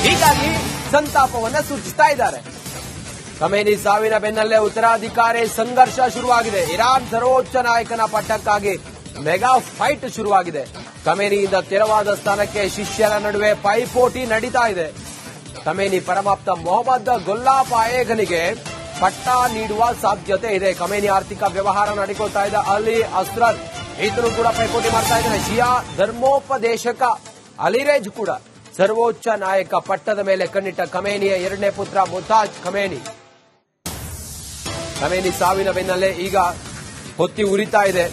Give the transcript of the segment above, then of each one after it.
ಹೀಗಾಗಿ ಸಂತಾಪವನ್ನ ಸೂಚಿಸ್ತಾ ಇದ್ದಾರೆ. ಖಮೇನಿ ಸಾವಿನ ಬೆನ್ನಲ್ಲೇ ಉತ್ತರಾಧಿಕಾರಿ ಸಂಘರ್ಷ ಶುರುವಾಗಿದೆ. ಇರಾನ್ ಸರ್ವೋಚ್ಚ ನಾಯಕನ ಪಟ್ಟಕ್ಕಾಗಿ ಮೆಗಾ ಫೈಟ್ ಶುರುವಾಗಿದೆ. ಖಮೇನಿಯಿಂದ ತೆರವಾದ ಸ್ಥಾನಕ್ಕೆ ಶಿಷ್ಯರ ನಡುವೆ ಪೈಪೋಟಿ ನಡೀತಾ ಇದೆ. ಖಮೇನಿ ಪರಮಾಪ್ತ ಮೊಹಮ್ಮದ್ ಗೊಲ್ಲಾಫ್ ಆಯೇಘನಿಗೆ ಪಟ್ಟ ನೀಡುವ ಸಾಧ್ಯತೆ ಇದೆ. ಖಮೇನಿ ಆರ್ಥಿಕ ವ್ಯವಹಾರ ನಡೆಕೊಳ್ತಾ ಇದ್ದ ಅಲಿ ಅಸ್ರರ್ ಈತನು ಕೂಡ ಪೈಪೋಟಿ ಮಾಡ್ತಾ ಇದ್ದಾನೆ. ಶಿಯಾ ಧರ್ಮೋಪದೇಶಕ ಅಲಿರೇಜ್ ಕೂಡ ಸರ್ವೋಚ್ಚ ನಾಯಕ ಪಟ್ಟದ ಮೇಲೆ ಕಣ್ಣಿಟ್ಟ ಖಮೇನಿಯ ಎರಡನೇ ಪುತ್ರ ಮುತಾಜ್ ಖಮೇನಿ. ಖಮೇನಿ ಸಾವಿನ ಬೆನ್ನಲ್ಲೇ ಈಗ ಹೊತ್ತಿ ಉರಿತಾ ಇದೆ.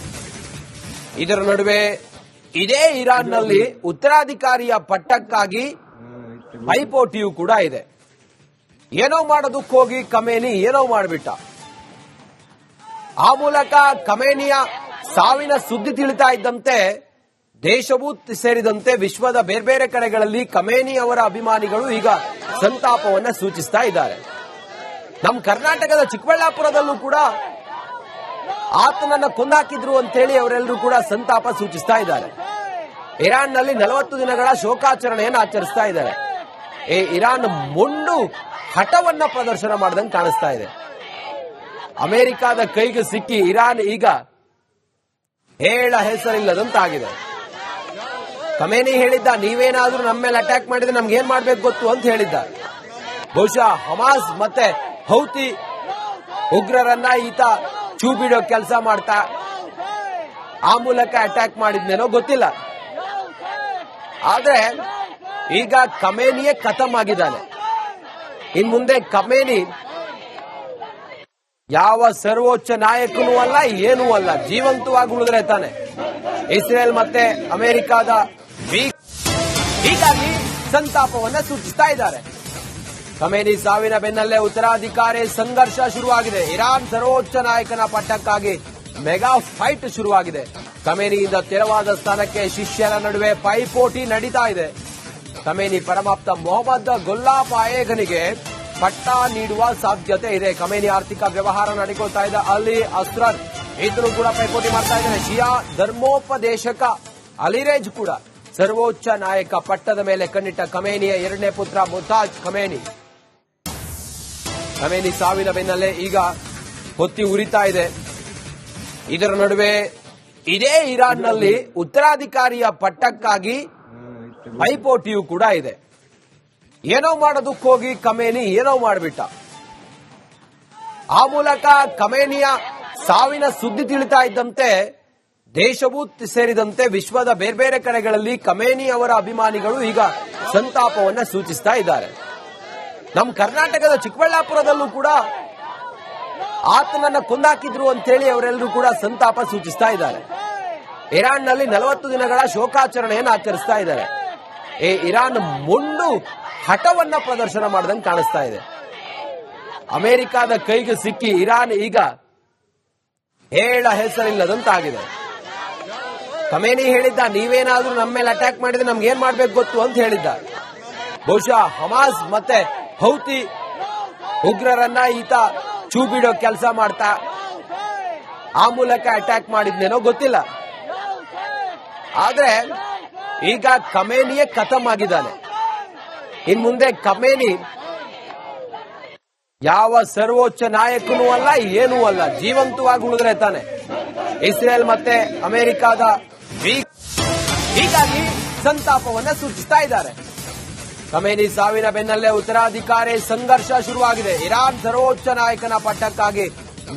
ಇದರ ನಡುವೆ ಇದೇ ಇರಾನ್ನಲ್ಲಿ ಉತ್ತರಾಧಿಕಾರಿಯ ಪಟ್ಟಕ್ಕಾಗಿ ಪೈಪೋಟಿಯೂ ಕೂಡ ಇದೆ. ಏನೋ ಮಾಡೋದಕ್ಕೋಗಿ ಖಮೇನಿ ಏನೋ ಮಾಡಿಬಿಟ್ಟ. ಆ ಮೂಲಕ ಖಮೇನಿಯ ಸಾವಿನ ಸುದ್ದಿ ತಿಳಿತಾ ಇದ್ದಂತೆ ದೇಶವೂ ಸೇರಿದಂತೆ ವಿಶ್ವದ ಬೇರೆ ಬೇರೆ ಕಡೆಗಳಲ್ಲಿ ಖಮೇನಿ ಅವರ ಅಭಿಮಾನಿಗಳು ಈಗ ಸಂತಾಪವನ್ನ ಸೂಚಿಸ್ತಾ ಇದ್ದಾರೆ. ನಮ್ಮ ಕರ್ನಾಟಕದ ಚಿಕ್ಕಬಳ್ಳಾಪುರದಲ್ಲೂ ಕೂಡ ಆತನನ್ನ ಕೊಂದಾಕಿದ್ರು ಅಂತೇಳಿ ಅವರೆಲ್ಲರೂ ಕೂಡ ಸಂತಾಪ ಸೂಚಿಸ್ತಾ ಇದ್ದಾರೆ. ಇರಾನ್ನಲ್ಲಿ 40 ದಿನಗಳ ಶೋಕಾಚರಣೆಯನ್ನು ಆಚರಿಸ್ತಾ ಇದ್ದಾರೆ. ಇರಾನ್ ಮೊಂಡು ಹಠವನ್ನ ಪ್ರದರ್ಶನ ಮಾಡದಂಗೆ ಕಾಣಿಸ್ತಾ ಇದೆ. ಅಮೆರಿಕದ ಕೈಗೆ ಸಿಕ್ಕಿ ಇರಾನ್ ಈಗ ಹೇಳ ಹೆಸರಿಲ್ಲದಂತಾಗಿದೆ. ಖಮೇನಿ ಹೇಳಿದ್ದ, ನೀವೇನಾದ್ರೂ ನಮ್ಮ ಮೇಲೆ ಅಟ್ಯಾಕ್ ಮಾಡಿದ್ರೆ ನಮ್ಗೆ ಏನ್ ಮಾಡ್ಬೇಕು ಗೊತ್ತು ಅಂತ ಹೇಳಿದ್ದ. ಬಹುಶಃ ಹಮಾಸ್ ಮತ್ತೆ ಹೌತಿ ಉಗ್ರರನ್ನ ಈತ ಚೂ ಬಿಡೋ ಕೆಲಸ ಮಾಡ್ತಾ ಆ ಮೂಲಕ ಅಟ್ಯಾಕ್ ಮಾಡಿದ್ನೇನೋ ಗೊತ್ತಿಲ್ಲ. ಆದ್ರೆ ಈಗ ಖಮೇನಿಯೇ ಖತಮ್ ಆಗಿದ್ದಾನೆ. ಇನ್ ಮುಂದೆ ಖಮೇನಿ ಯಾವ ಸರ್ವೋಚ್ಚ ನಾಯಕನೂ ಅಲ್ಲ, ಏನೂ ಅಲ್ಲ, ಜೀವಂತವಾಗಿ ಉಳಿದ್ರೆ ತಾನೆ. ಇಸ್ರೇಲ್ ಮತ್ತೆ ಅಮೆರಿಕದ ಹೀಗಾಗಿ ಸಂತಾಪವನ್ನ ಸೂಚಿಸ್ತಾ ಇದ್ದಾರೆ. ಖಮೇನಿ ಸಾವಿನ ಬೆನ್ನಲ್ಲೇ ಉತ್ತರಾಧಿಕಾರಿ ಸಂಘರ್ಷ ಶುರುವಾಗಿದೆ. ಇರಾನ್ ಸರ್ವೋಚ್ಚ ನಾಯಕನ ಪಟ್ಟಕ್ಕಾಗಿ ಮೆಗಾ ಫೈಟ್ ಶುರುವಾಗಿದೆ. ಖಮೇನಿಯಿಂದ ತೆರವಾದ ಸ್ಥಾನಕ್ಕೆ ಶಿಷ್ಯರ ನಡುವೆ ಪೈಪೋಟಿ ನಡೀತಾ ಇದೆ. ಖಮೇನಿ ಪರಮಾಪ್ತ ಮೊಹಮ್ಮದ್ ಗೊಲ್ಲಾಫ್ ಆಯೇಘನಿಗೆ ಪಟ್ಟ ನೀಡುವ ಸಾಧ್ಯತೆ ಇದೆ. ಖಮೇನಿ ಆರ್ಥಿಕ ವ್ಯವಹಾರ ನಡೆಕೊಳ್ತಾ ಇದ್ದ ಅಲಿ ಅಸ್ರರ್ ಈತನು ಕೂಡ ಪೈಪೋಟಿ ಮಾಡ್ತಾ ಇದ್ದಾನೆ. ಶಿಯಾ ಧರ್ಮೋಪದೇಶಕ ಅಲಿರೇಜ್ ಕೂಡ ಸರ್ವೋಚ್ಚ ನಾಯಕ ಪಟ್ಟದ ಮೇಲೆ ಕಣ್ಣಿಟ್ಟ ಖಮೇನಿಯ ಎರಡನೇ ಪುತ್ರ ಮುತಾಜ್ ಖಮೇನಿ. ಖಮೇನಿ ಸಾವಿನ ಬೆನ್ನಲ್ಲೇ ಈಗ ಹೊತ್ತಿ ಉರಿತಾ ಇದೆ. ಇದರ ನಡುವೆ ಇದೇ ಇರಾನ್ನಲ್ಲಿ ಉತ್ತರಾಧಿಕಾರಿಯ ಪಟ್ಟಕ್ಕಾಗಿ ಪೈಪೋಟಿಯೂ ಕೂಡ ಇದೆ. ಏನೋ ಮಾಡೋದಕ್ಕೋಗಿ ಖಮೇನಿ ಏನೋ ಮಾಡಿಬಿಟ್ಟ. ಆ ಮೂಲಕ ಖಮೇನಿಯ ಸಾವಿನ ಸುದ್ದಿ ತಿಳಿತಾ ಇದ್ದಂತೆ ದೇಶವೂ ಸೇರಿದಂತೆ ವಿಶ್ವದ ಬೇರೆ ಬೇರೆ ಕಡೆಗಳಲ್ಲಿ ಖಮೇನಿ ಅವರ ಅಭಿಮಾನಿಗಳು ಈಗ ಸಂತಾಪವನ್ನ ಸೂಚಿಸ್ತಾ ಇದ್ದಾರೆ. ನಮ್ಮ ಕರ್ನಾಟಕದ ಚಿಕ್ಕಬಳ್ಳಾಪುರದಲ್ಲೂ ಕೂಡ ಆತನನ್ನ ಕೊಂದಾಕಿದ್ರು ಅಂತೇಳಿ ಅವರೆಲ್ಲರೂ ಕೂಡ ಸಂತಾಪ ಸೂಚಿಸ್ತಾ ಇದ್ದಾರೆ. ಇರಾನ್ನಲ್ಲಿ 40 ದಿನಗಳ ಶೋಕಾಚರಣೆಯನ್ನು ಆಚರಿಸ್ತಾ ಇದ್ದಾರೆ. ಇರಾನ್ ಮೊಂಡು ಹಠವನ್ನ ಪ್ರದರ್ಶನ ಮಾಡದಂಗೆ ಕಾಣಿಸ್ತಾ ಇದೆ. ಅಮೆರಿಕದ ಕೈಗೆ ಸಿಕ್ಕಿ ಇರಾನ್ ಈಗ ಹೇಳ ಹೆಸರಿಲ್ಲದಂತಾಗಿದೆ. ಖಮೇನಿ ಹೇಳಿದ್ದ, ನೀವೇನಾದ್ರೂ ನಮ್ಮ ಮೇಲೆ ಅಟ್ಯಾಕ್ ಮಾಡಿದ್ರೆ ನಮ್ಗೆ ಏನ್ ಮಾಡ್ಬೇಕು ಗೊತ್ತು ಅಂತ ಹೇಳಿದ್ದ. ಬಹುಶಃ ಹಮಾಸ್ ಮತ್ತೆ ಹೌತಿ ಉಗ್ರರನ್ನ ಈತ ಚೂ ಬಿಡೋ ಕೆಲಸ ಮಾಡ್ತಾ ಆ ಮೂಲಕ ಅಟ್ಯಾಕ್ ಮಾಡಿದ್ನೇನೋ ಗೊತ್ತಿಲ್ಲ. ಆದ್ರೆ ಈಗ ಖಮೇನಿಯೇ ಖತಮ್ ಆಗಿದ್ದಾನೆ. ಇನ್ ಮುಂದೆ ಖಮೇನಿ ಯಾವ ಸರ್ವೋಚ್ಚ ನಾಯಕನೂ ಅಲ್ಲ, ಏನೂ ಅಲ್ಲ, ಜೀವಂತವಾಗಿ ಉಳಿದ್ರೆ ತಾನೆ. ಇಸ್ರೇಲ್ ಮತ್ತೆ ಅಮೆರಿಕದ ಹೀಗಾಗಿ ಸಂತಾಪವನ್ನ ಸೂಚಿಸ್ತಾ ಇದ್ದಾರೆ. ಖಮೇನಿ ಸಾವಿನ ಬೆನ್ನಲ್ಲೇ ಉತ್ತರಾಧಿಕಾರಿ ಸಂಘರ್ಷ ಶುರುವಾಗಿದೆ. ಇರಾನ್ ಸರ್ವೋಚ್ಚ ನಾಯಕನ ಪಟ್ಟಕ್ಕಾಗಿ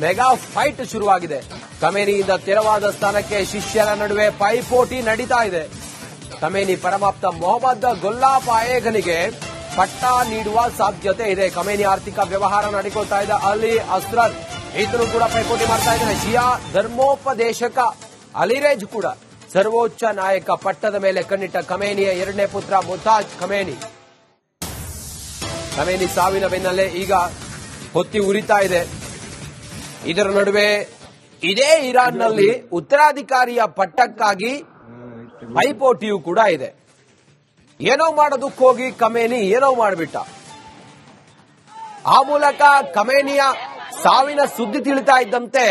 ಮೆಗಾ ಫೈಟ್ ಶುರುವಾಗಿದೆ. ಖಮೇನಿಯಿಂದ ತೆರವಾದ ಸ್ಥಾನಕ್ಕೆ ಶಿಷ್ಯರ ನಡುವೆ ಪೈಪೋಟಿ ನಡೀತಾ ಇದೆ. ಖಮೇನಿ ಪರಮಾಪ್ತ ಮೊಹಮ್ಮದ್ ಗೊಲ್ಲಾಫ್ ಆಯೇಘನಿಗೆ ಪಟ್ಟ ನೀಡುವ ಸಾಧ್ಯತೆ ಇದೆ. ಖಮೇನಿ ಆರ್ಥಿಕ ವ್ಯವಹಾರ ನಡೆಕೊಳ್ತಾ ಇದ್ದ ಅಲಿ ಅಸ್ರರ್ ಈತನು ಕೂಡ ಪೈಪೋಟಿ ಮಾಡ್ತಾ ಇದ್ದಾನೆ. ಶಿಯಾ ಧರ್ಮೋಪದೇಶಕ ಅಲಿರೇಜ್ ಕೂಡ ಸರ್ವೋಚ್ಚ ನಾಯಕ ಪಟ್ಟದ ಮೇಲೆ ಕಣ್ಣಿಟ್ಟ ಖಮೇನಿಯ ಎರಡನೇ ಪುತ್ರ ಮುತಾಜ್ ಖಮೇನಿ. ಖಮೇನಿ ಸಾವಿನ ಬೆನ್ನಲ್ಲೇ ಈಗ ಹೊತ್ತಿ ಉರಿತಾ ಇದೆ. ಇದರ ನಡುವೆ ಇದೇ ಇರಾನ್ನಲ್ಲಿ ಉತ್ತರಾಧಿಕಾರಿಯ ಪಟ್ಟಕ್ಕಾಗಿ ಪೈಪೋಟಿಯೂ ಕೂಡ ಇದೆ. ಏನೋ ಮಾಡೋದಕ್ಕೋಗಿ ಖಮೇನಿ ಏನೋ ಮಾಡಿಬಿಟ್ಟ. ಆ ಮೂಲಕ ಖಮೇನಿಯ ಸಾವಿನ ಸುದ್ದಿ ತಿಳಿತಾ ಇದ್ದಂತೆ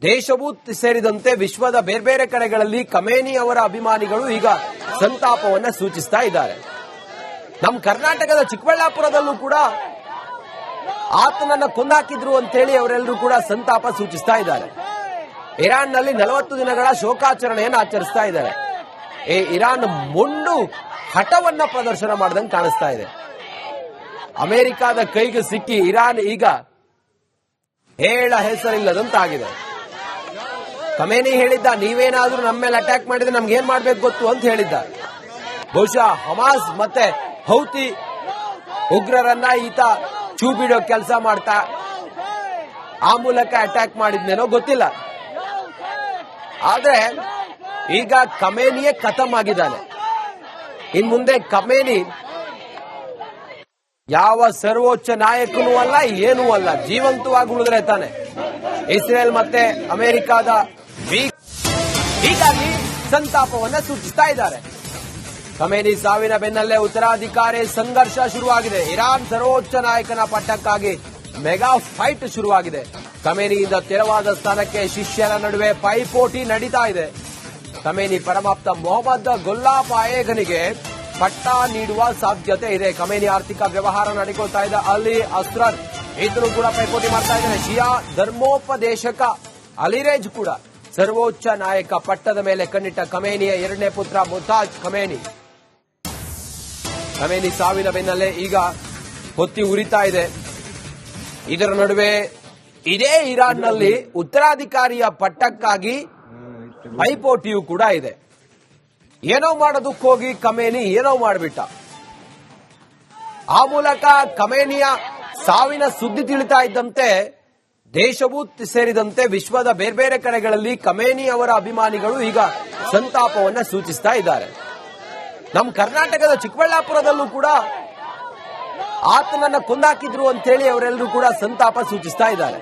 ದೇಶವೂ ಸೇರಿದಂತೆ ವಿಶ್ವದ ಬೇರೆ ಬೇರೆ ಕಡೆಗಳಲ್ಲಿ ಖಮೇನಿ ಅವರ ಅಭಿಮಾನಿಗಳು ಈಗ ಸಂತಾಪವನ್ನ ಸೂಚಿಸ್ತಾ ಇದ್ದಾರೆ. ನಮ್ಮ ಕರ್ನಾಟಕದ ಚಿಕ್ಕಬಳ್ಳಾಪುರದಲ್ಲೂ ಕೂಡ ಆತನನ್ನ ಕೊಂದಾಕಿದ್ರು ಅಂತೇಳಿ ಅವರೆಲ್ಲರೂ ಕೂಡ ಸಂತಾಪ ಸೂಚಿಸ್ತಾ ಇದ್ದಾರೆ. ಇರಾನ್ನಲ್ಲಿ 40 ದಿನಗಳ ಶೋಕಾಚರಣೆಯನ್ನು ಆಚರಿಸ್ತಾ ಇದ್ದಾರೆ. ಇರಾನ್ ಮೊಂಡು ಹಠವನ್ನ ಪ್ರದರ್ಶನ ಮಾಡಿದಂಗೆ ಕಾಣಿಸ್ತಾ ಇದೆ. ಅಮೆರಿಕದ ಕೈಗೆ ಸಿಕ್ಕಿ ಇರಾನ್ ಈಗ ಹೇಳ ಹೆಸರಿಲ್ಲದಂತಾಗಿದೆ. ಖಮೇನಿ ಹೇಳಿದ್ದ, ನೀವೇನಾದ್ರೂ ನಮ್ಮ ಮೇಲೆ ಅಟ್ಯಾಕ್ ಮಾಡಿದ್ರೆ ನಮ್ಗೆ ಏನ್ ಮಾಡ್ಬೇಕು ಗೊತ್ತು ಅಂತ ಹೇಳಿದ್ದ. ಬಹುಶಃ ಹಮಾಸ್ ಮತ್ತೆ ಹೌತಿ ಉಗ್ರರನ್ನ ಈತ ಚೂ ಬಿಡೋ ಕೆಲಸ ಮಾಡ್ತಾ ಆ ಮೂಲಕ ಅಟ್ಯಾಕ್ ಮಾಡಿದ್ನೇನೋ ಗೊತ್ತಿಲ್ಲ. ಆದ್ರೆ ಈಗ ಖಮೇನಿಯೇ ಖತಮ್ ಆಗಿದ್ದಾನೆ. ಇನ್ ಮುಂದೆ ಖಮೇನಿ ಯಾವ ಸರ್ವೋಚ್ಚ ನಾಯಕನೂ ಅಲ್ಲ, ಏನೂ ಅಲ್ಲ, ಜೀವಂತವಾಗಿ ಉಳಿದ್ರೆ ತಾನೆ. ಇಸ್ರೇಲ್ ಮತ್ತೆ ಅಮೆರಿಕದ ಹೀಗಾಗಿ ಸಂತಾಪವನ್ನ ಸೂಚಿಸ್ತಾ ಇದ್ದಾರೆ. ಖಮೇನಿ ಸಾವಿನ ಬೆನ್ನಲ್ಲೇ ಉತ್ತರಾಧಿಕಾರಿ ಸಂಘರ್ಷ ಶುರುವಾಗಿದೆ. ಇರಾನ್ ಸರ್ವೋಚ್ಚ ನಾಯಕನ ಪಟ್ಟಕ್ಕಾಗಿ ಮೆಗಾ ಫೈಟ್ ಶುರುವಾಗಿದೆ. ಖಮೇನಿಯಿಂದ ತೆರವಾದ ಸ್ಥಾನಕ್ಕೆ ಶಿಷ್ಯರ ನಡುವೆ ಪೈಪೋಟಿ ನಡೀತಾ ಇದೆ. ಖಮೇನಿ ಪರಮಾಪ್ತ ಮೊಹಮ್ಮದ್ ಗೊಲ್ಲಾಫ್ ಆಯೇಗನಿಗೆ ಪಟ್ಟ ನೀಡುವ ಸಾಧ್ಯತೆ ಇದೆ. ಖಮೇನಿ ಆರ್ಥಿಕ ವ್ಯವಹಾರ ನಡೆಕೊಳ್ತಾ ಇದ್ದ ಅಲಿ ಅಸ್ರರ್ ಇದ್ರು ಕೂಡ ಪೈಪೋಟಿ ಮಾಡ್ತಾ ಇದ್ದಾರೆ. ಶಿಯಾ ಧರ್ಮೋಪದೇಶಕ ಅಲಿರೇಜ್ ಕೂಡ ಸರ್ವೋಚ್ಚ ನಾಯಕ ಪಟ್ಟದ ಮೇಲೆ ಕಣ್ಣಿಟ್ಟ ಖಮೇನಿಯ ಎರಡನೇ ಪುತ್ರ ಮುತಾಜ್ ಖಮೇನಿ. ಖಮೇನಿ ಸಾವಿನ ಬೆನ್ನಲ್ಲೇ ಈಗ ಹೊತ್ತಿ ಉರಿತಾ ಇದೆ. ಇದರ ನಡುವೆ ಇದೇ ಇರಾನ್ನಲ್ಲಿ ಉತ್ತರಾಧಿಕಾರಿಯ ಪಟ್ಟಕ್ಕಾಗಿ ಪೈಪೋಟಿಯೂ ಕೂಡ ಇದೆ. ಏನೋ ಮಾಡೋದಕ್ಕೋಗಿ ಖಮೇನಿ ಏನೋ ಮಾಡಿಬಿಟ್ಟ. ಆ ಮೂಲಕ ಖಮೇನಿಯ ಸಾವಿನ ಸುದ್ದಿ ತಿಳಿತಾ ಇದ್ದಂತೆ ದೇಶವೂ ಸೇರಿದಂತೆ ವಿಶ್ವದ ಬೇರೆ ಬೇರೆ ಕಡೆಗಳಲ್ಲಿ ಖಮೇನಿ ಅವರ ಅಭಿಮಾನಿಗಳು ಈಗ ಸಂತಾಪವನ್ನ ಸೂಚಿಸ್ತಾ ಇದ್ದಾರೆ. ನಮ್ಮ ಕರ್ನಾಟಕದ ಚಿಕ್ಕಬಳ್ಳಾಪುರದಲ್ಲೂ ಕೂಡ ಆತನನ್ನ ಕೊಂದಾಕಿದ್ರು ಅಂತೇಳಿ ಅವರೆಲ್ಲರೂ ಕೂಡ ಸಂತಾಪ ಸೂಚಿಸ್ತಾ ಇದ್ದಾರೆ.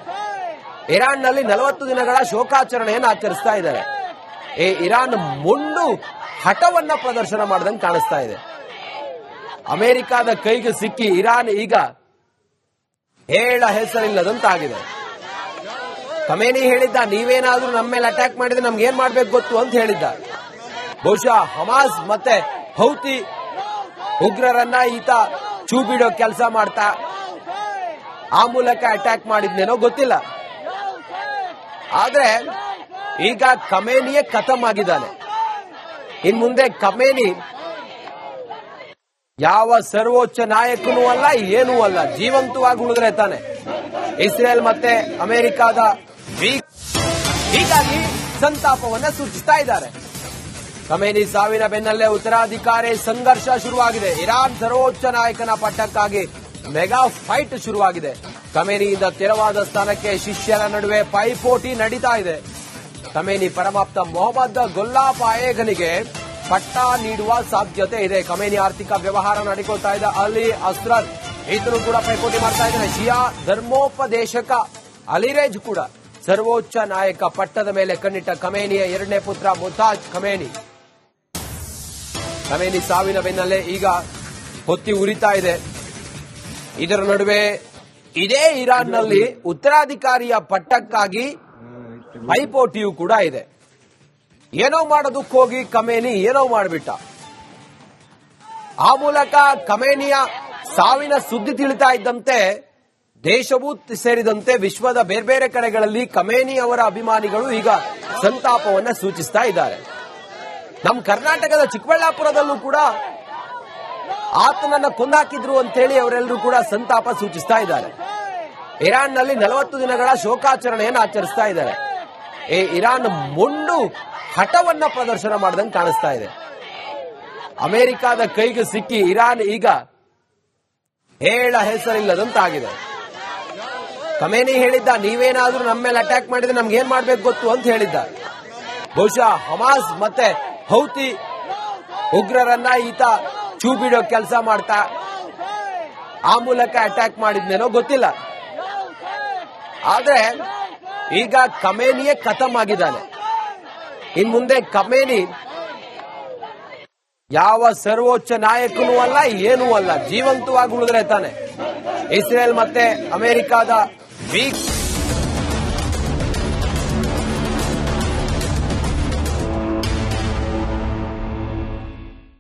ಇರಾನ್ನಲ್ಲಿ 40 ದಿನಗಳ ಶೋಕಾಚರಣೆಯನ್ನು ಆಚರಿಸ್ತಾ ಇದ್ದಾರೆ. ಇರಾನ್ ಮೊಂಡು ಹಠವನ್ನ ಪ್ರದರ್ಶನ ಮಾಡಿದಂಗೆ ಕಾಣಿಸ್ತಾ ಇದೆ. ಅಮೆರಿಕದ ಕೈಗೆ ಸಿಕ್ಕಿ ಇರಾನ್ ಈಗ ಹೇಳ ಹೆಸರಿಲ್ಲದಂತಾಗಿದೆ. ಖಮೇನಿ ಹೇಳಿದ್ದ, ನೀವೇನಾದ್ರೂ ನಮ್ಮ ಮೇಲೆ ಅಟ್ಯಾಕ್ ಮಾಡಿದ್ರೆ ನಮ್ಗೆ ಏನ್ ಮಾಡ್ಬೇಕು ಗೊತ್ತು ಅಂತ ಹೇಳಿದ್ದ. ಬಹುಶಃ ಹಮಾಸ್ ಮತ್ತೆ ಹೌತಿ ಉಗ್ರರನ್ನ ಈತ ಚೂ ಬಿಡೋ ಕೆಲಸ ಮಾಡ್ತಾ ಆ ಮೂಲಕ ಅಟ್ಯಾಕ್ ಮಾಡಿದ್ನೇನೋ ಗೊತ್ತಿಲ್ಲ. ಆದ್ರೆ ಈಗ ಖಮೇನಿಯೇ ಖತಮ್ ಆಗಿದ್ದಾನೆ. ಇನ್ ಮುಂದೆ ಖಮೇನಿ ಯಾವ ಸರ್ವೋಚ್ಚ ನಾಯಕನೂ ಅಲ್ಲ, ಏನೂ ಅಲ್ಲ, ಜೀವಂತವಾಗಿ ಉಳಿದ್ರೆ ತಾನೆ. ಇಸ್ರೇಲ್ ಮತ್ತೆ ಅಮೆರಿಕದ ಹೀಗಾಗಿ ಸಂತಾಪವನ್ನ ಸೂಚಿಸ್ತಾ ಇದ್ದಾರೆ. ಖಮೇನಿ ಸಾವಿನ ಬೆನ್ನಲ್ಲೇ ಉತ್ತರಾಧಿಕಾರಿ ಸಂಘರ್ಷ ಶುರುವಾಗಿದೆ. ಇರಾನ್ ಸರ್ವೋಚ್ಚ ನಾಯಕನ ಪಟ್ಟಕ್ಕಾಗಿ ಮೆಗಾ ಫೈಟ್ ಶುರುವಾಗಿದೆ. ಖಮೇನಿಯಿಂದ ತೆರವಾದ ಸ್ಥಾನಕ್ಕೆ ಶಿಷ್ಯರ ನಡುವೆ ಪೈಪೋಟಿ ನಡೀತಾ ಇದೆ. ಖಮೇನಿ ಪರಮಾಪ್ತ ಮೊಹಮ್ಮದ್ ಗೊಲ್ಲಾಫ್ ಆಯೇಗನಿಗೆ ಪಟ್ಟ ನೀಡುವ ಸಾಧ್ಯತೆ ಇದೆ. ಖಮೇನಿ ಆರ್ಥಿಕ ವ್ಯವಹಾರ ನಡೆಕೊಳ್ತಾ ಇದ್ದ ಅಲಿ ಅಸ್ರರ್ ಇದ್ರು ಕೂಡ ಪೈಪೋಟಿ ಮಾಡ್ತಾ ಇದ್ದಾರೆ. ಶಿಯಾ ಧರ್ಮೋಪದೇಶಕ ಅಲಿರೇಜ್ ಕೂಡ ಸರ್ವೋಚ್ಚ ನಾಯಕ ಪಟ್ಟದ ಮೇಲೆ ಕಣ್ಣಿಟ್ಟ ಖಮೇನಿಯ ಎರಡನೇ ಪುತ್ರ ಮುತಾಜ್ ಖಮೇನಿ. ಖಮೇನಿ ಸಾವಿನ ಬೆನ್ನಲ್ಲೇ ಈಗ ಹೊತ್ತಿ ಉರಿತಾ ಇದೆ. ಇದರ ನಡುವೆ ಇದೇ ಇರಾನ್ನಲ್ಲಿ ಉತ್ತರಾಧಿಕಾರಿಯ ಪಟ್ಟಕ್ಕಾಗಿ ಪೈಪೋಟಿಯೂ ಕೂಡ ಇದೆ. ಏನೋ ಮಾಡೋದಕ್ಕೋಗಿ ಖಮೇನಿ ಏನೋ ಮಾಡಿಬಿಟ್ಟ. ಆ ಮೂಲಕ ಖಮೇನಿಯ ಸಾವಿನ ಸುದ್ದಿ ತಿಳಿತಾ ಇದ್ದಂತೆ ದೇಶವೂ ಸೇರಿದಂತೆ ವಿಶ್ವದ ಬೇರೆ ಬೇರೆ ಕಡೆಗಳಲ್ಲಿ ಖಮೇನಿ ಅವರ ಅಭಿಮಾನಿಗಳು ಈಗ ಸಂತಾಪವನ್ನ ಸೂಚಿಸ್ತಾ ಇದ್ದಾರೆ. ನಮ್ಮ ಕರ್ನಾಟಕದ ಚಿಕ್ಕಬಳ್ಳಾಪುರದಲ್ಲೂ ಕೂಡ ಆತನನ್ನ ಕೊಂದಾಕಿದ್ರು ಅಂತೇಳಿ ಅವರೆಲ್ಲರೂ ಕೂಡ ಸಂತಾಪ ಸೂಚಿಸ್ತಾ ಇದ್ದಾರೆ. ಇರಾನ್ನಲ್ಲಿ 40 ದಿನಗಳ ಶೋಕಾಚರಣೆಯನ್ನು ಆಚರಿಸ್ತಾ ಇದ್ದಾರೆ. ಇರಾನ್ ಮೊಂಡು ಹಠವನ್ನ ಪ್ರದರ್ಶನ ಮಾಡಿದಂಗೆ ಕಾಣಿಸ್ತಾ ಇದೆ. ಅಮೆರಿಕದ ಕೈಗೆ ಸಿಕ್ಕಿ ಇರಾನ್ ಈಗ ಹೇಳ ಹೆಸರಿಲ್ಲದಂತಾಗಿದೆ. ಖಮೇನಿ ಹೇಳಿದ್ದ, ನೀವೇನಾದ್ರೂ ನಮ್ಮ ಮೇಲೆ ಅಟ್ಯಾಕ್ ಮಾಡಿದ್ರೆ ನಮ್ಗೆ ಏನ್ ಮಾಡ್ಬೇಕು ಗೊತ್ತು ಅಂತ ಹೇಳಿದ್ದ. ಬಹುಶಃ ಹಮಾಸ್ ಮತ್ತೆ ಹೌತಿ ಉಗ್ರರನ್ನ ಈತ ಚೂ ಬಿಡೋ ಕೆಲಸ ಮಾಡ್ತಾ ಆ ಮೂಲಕ ಅಟ್ಯಾಕ್ ಮಾಡಿದ್ನೇನೋ ಗೊತ್ತಿಲ್ಲ. ಆದ್ರೆ ಈಗ ಖಮೇನಿಯೇ ಖತಮ್ ಆಗಿದ್ದಾನೆ. ಇನ್ ಮುಂದೆ ಖಮೇನಿ ಯಾವ ಸರ್ವೋಚ್ಚ ನಾಯಕನೂ ಅಲ್ಲ, ಏನೂ ಅಲ್ಲ, ಜೀವಂತವಾಗಿ ಉಳಿದ್ರೆ ತಾನೆ. ಇಸ್ರೇಲ್ ಮತ್ತೆ ಅಮೆರಿಕದ